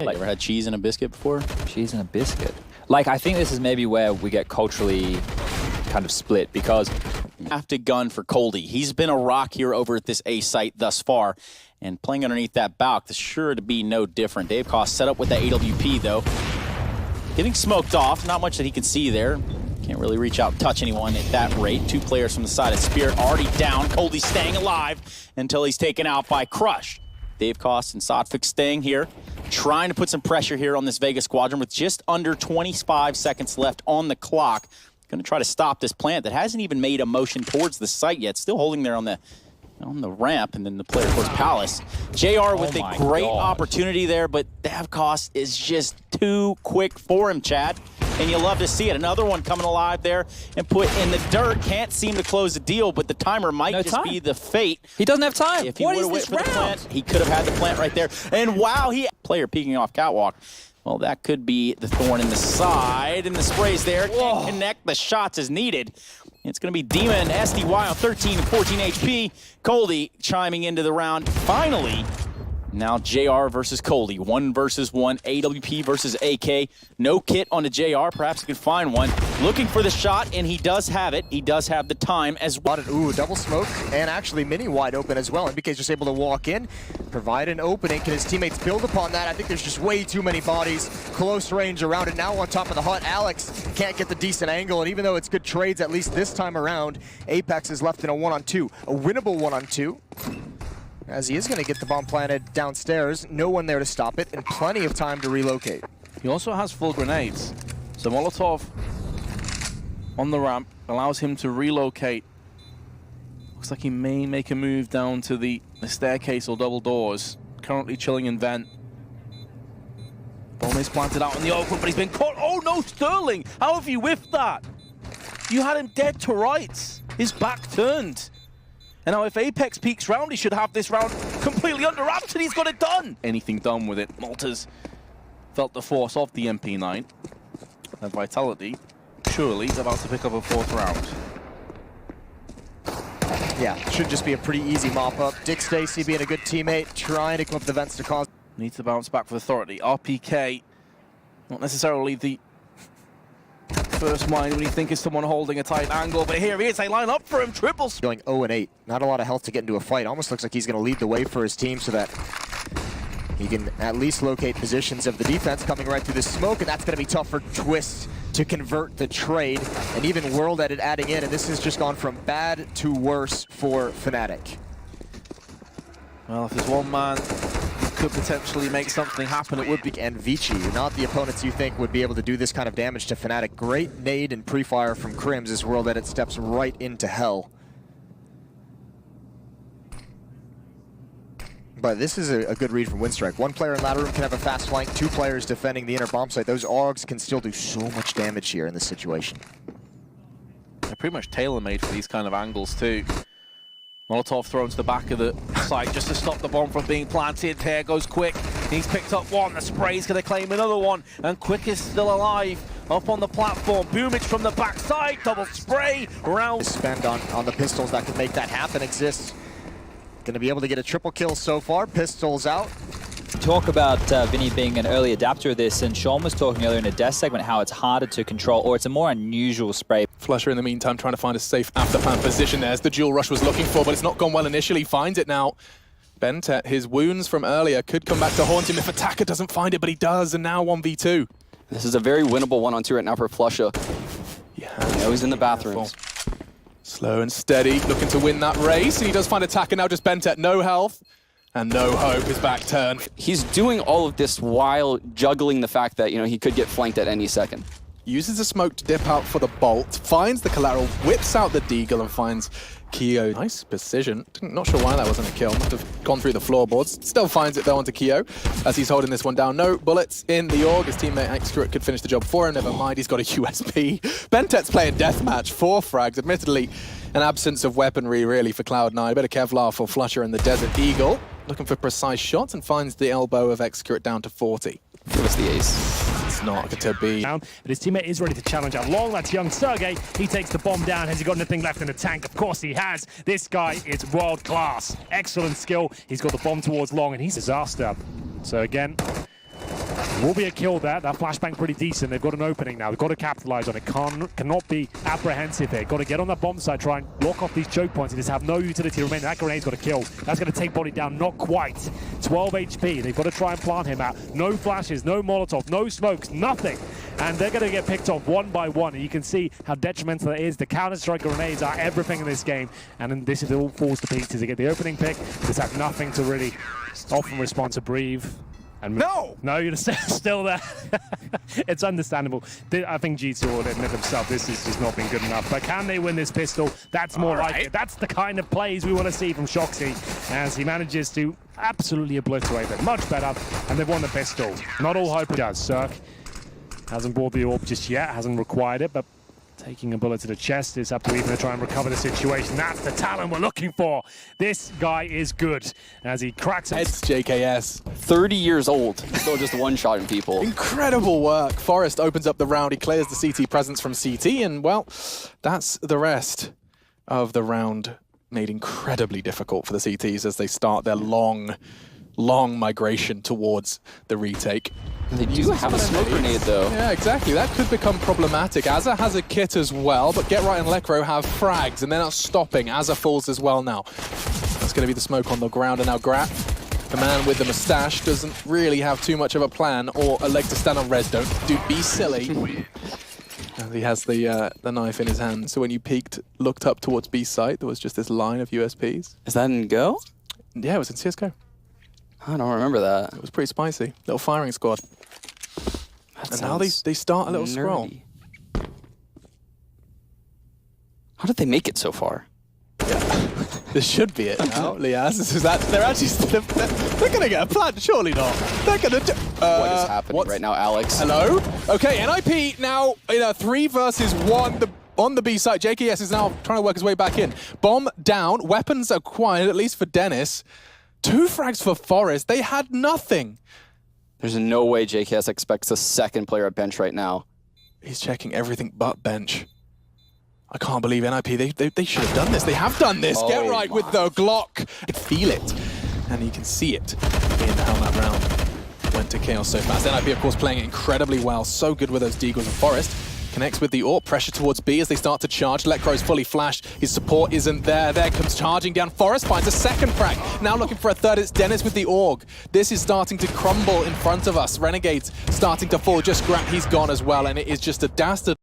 Like, ever had cheese and a biscuit before? Cheese and a biscuit. Like, I think this is maybe where we get culturally kind of split, because Have to gun for Coldy. He's been a rock here over at this A site thus far, and playing underneath that balk is sure to be no different. Dave Cost set up with that AWP though. Getting smoked off, not much that he can see there. Can't really reach out and touch anyone at that rate. Two players from the side of Spirit already down. Coldy staying alive until he's taken out by Crush. Dave Cost and Sotfik staying here, trying to put some pressure here on this Vegas squadron with just under 25 seconds left on the clock. Going to try to stop this plant that hasn't even made a motion towards the site yet. Still holding there on the ramp, and then the player, of course, Palace. JR with a great opportunity there, but Dave Cost is just too quick for him, Chad. And you love to see it. Another one coming alive there and put in the dirt. Can't seem to close the deal, but the timer might be the fate. He doesn't have time. If he would have waited for the plant, he could have had the plant right there. And wow, player peeking off catwalk. Well, that could be the thorn in the side, and the spray's there. Can't connect the shots as needed. It's going to be Dima and SDY on 13 and 14 HP. Coldy chiming into the round. Finally, now JR versus Coldy. 1 versus 1. AWP versus AK. No kit on the JR. Perhaps he can find one. Looking for the shot, and he does have it. He does have the time as well. Ooh, double smoke, and actually Mini wide open as well. MBK's just able to walk in, provide an opening. Can his teammates build upon that? I think there's just way too many bodies close range around it. Now on top of the hut, Alex can't get the decent angle, and even though it's good trades, at least this time around, Apex is left in a 1-on-2. A winnable 1-on-2. As he is going to get the bomb planted downstairs. No one there to stop it, and plenty of time to relocate. He also has full grenades. So Molotov on the ramp allows him to relocate. Looks like he may make a move down to the staircase or double doors. Currently chilling in vent. Bomb is planted out in the open, but he's been caught. Oh no, Sterling! How have you whiffed that? You had him dead to rights. His back turned. And now if Apex peeks round, he should have this round completely under wraps, and he's got it done. Anything done with it. Malta's felt the force of the MP9. And Vitality, surely, is about to pick up a 4th round. Yeah, should just be a pretty easy mop-up. Dick Stacy being a good teammate, trying to come up the vents to cause... Needs to bounce back for Authority. RPK, not necessarily the first mind when you think is someone holding a tight angle, but here he is. They line up for him. Triple. Going 0-8. Not a lot of health to get into a fight. Almost looks like he's going to lead the way for his team so that he can at least locate positions of the defense coming right through the smoke, and that's going to be tough for Twist to convert the trade, and even World Edit adding in, and this has just gone from bad to worse for Fnatic. Well, if there's one man who could potentially make something happen, it would be. And Vici, not the opponents you think would be able to do this kind of damage to Fnatic. Great nade and pre-fire from Crims as World Edit steps right into hell. But this is a good read from Windstrike. One player in ladder room can have a fast flank, 2 players defending the inner bomb site. Those AUGs can still do so much damage here in this situation. They're pretty much tailor-made for these kind of angles too. Molotov thrown to the back of the site just to stop the bomb from being planted. Here goes Quick. He's picked up one. The spray's going to claim another one. And Quick is still alive up on the platform. Boomage from the backside. Double spray. Round. Spend on the pistols that could make that happen exists. Going to be able to get a triple kill so far. Pistols out. Talk about Vinny being an early adapter of this, and Sean was talking earlier in the death segment how it's harder to control, or it's a more unusual spray. Flusher in the meantime trying to find a safe after plant position there as the dual rush was looking for, but it's not gone well initially. Finds it now. Bentet, his wounds from earlier could come back to haunt him if Attacker doesn't find it, but he does, and now 1v2. This is a very winnable 1-on-2 right now for Flusher. Yeah, he's in the bathrooms. Slow and steady, looking to win that race, and he does find Attacker now. Just Bentet, no health. And no hope, his back turn. He's doing all of this while juggling the fact that, he could get flanked at any second. Uses the smoke to dip out for the bolt, finds the collateral, whips out the deagle and finds Keo. Nice precision. Not sure why that wasn't a kill. Must have gone through the floorboards. Still finds it though onto Keo as he's holding this one down. No bullets in the AUG. His teammate Excurrent could finish the job for him. Never mind, he's got a USP. Bentet's playing deathmatch, 4 frags. Admittedly, an absence of weaponry really for Cloud9. A bit of Kevlar for Flusher and the Desert Eagle. Looking for precise shots and finds the elbow of Excurrent down to 40. Give us the ace. It's not to be. But his teammate is ready to challenge out long. That's young Sergey. He takes the bomb down. Has he got anything left in the tank? Of course he has. This guy is world class. Excellent skill. He's got the bomb towards long, and he's disaster. So again, Will be a kill there. That flashbang pretty decent. They've got an opening now. They've got to capitalize on it. Cannot be apprehensive here. Got to get on that bomb side, try and lock off these choke points and just have no utility remaining. That grenade's got to kill. That's going to take Body down. Not quite. 12 HP. They've got to try and plant him out. No flashes, no Molotov, no smokes, nothing. And they're going to get picked off one by one. And you can see how detrimental it is. The Counter-Strike grenades are everything in this game. And then this is all falls to pieces. They get the opening pick. Just have nothing to really often respond to Breathe. And no, you're still there. It's understandable. I think G2 will admit themselves this has just not been good enough. But can they win this pistol? That's more like it. That's the kind of plays we want to see from Shoxy as he manages to absolutely obliterate them. Much better, and they've won the pistol. Not all hope does. Cirque hasn't bought the orb just yet, hasn't required it, but taking a bullet to the chest is up to even to try and recover the situation. That's the talent we're looking for. This guy is good as he cracks it. It's JKS. 30 years old, still just one-shotting people. Incredible work. Forest opens up the round. He clears the CT presence from CT, and well, that's the rest of the round. Made incredibly difficult for the CTs as they start their long migration towards the retake. They do have a smoke grenade, though. Yeah, exactly. That could become problematic. Azza has a kit as well, but Get Right and Lekro have frags, and they're not stopping. Azza falls as well now. That's going to be the smoke on the ground, and now Grap, the man with the mustache, doesn't really have too much of a plan or a leg to stand on. Res, don't be silly. And he has the knife in his hand. So when you looked up towards B site, there was just this line of USPs. Is that in Go? Yeah, it was in CSGO. I don't remember that. It was pretty spicy. Little firing squad. And now they start a little scroll. How did they make it so far? Yeah. This should be it now, Liaz. They're actually they're going to get a plant, surely not. They're going to do... what is happening right now, Alex? Hello? Okay, NIP now in a 3 versus 1. On the B side, JKS is now trying to work his way back in. Bomb down, weapons acquired, at least for Dennis. 2 frags for Forest. They had nothing. There's no way JKS expects a second player at bench right now. He's checking everything but bench. I can't believe NIP. They should have done this. They have done this. Get right with the Glock. I can feel it. And you can see it in how that round went to chaos so fast. NIP, of course, playing it incredibly well. So good with those Deagles and Forest. Connects with the AWP, pressure towards B as they start to charge. Lekro's fully flashed, his support isn't there. There comes charging down. Forest finds a second frag. Now looking for a third, it's Dennis with the AUG. This is starting to crumble in front of us. Renegade's starting to fall, just Grap, he's gone as well, and it is just a dastard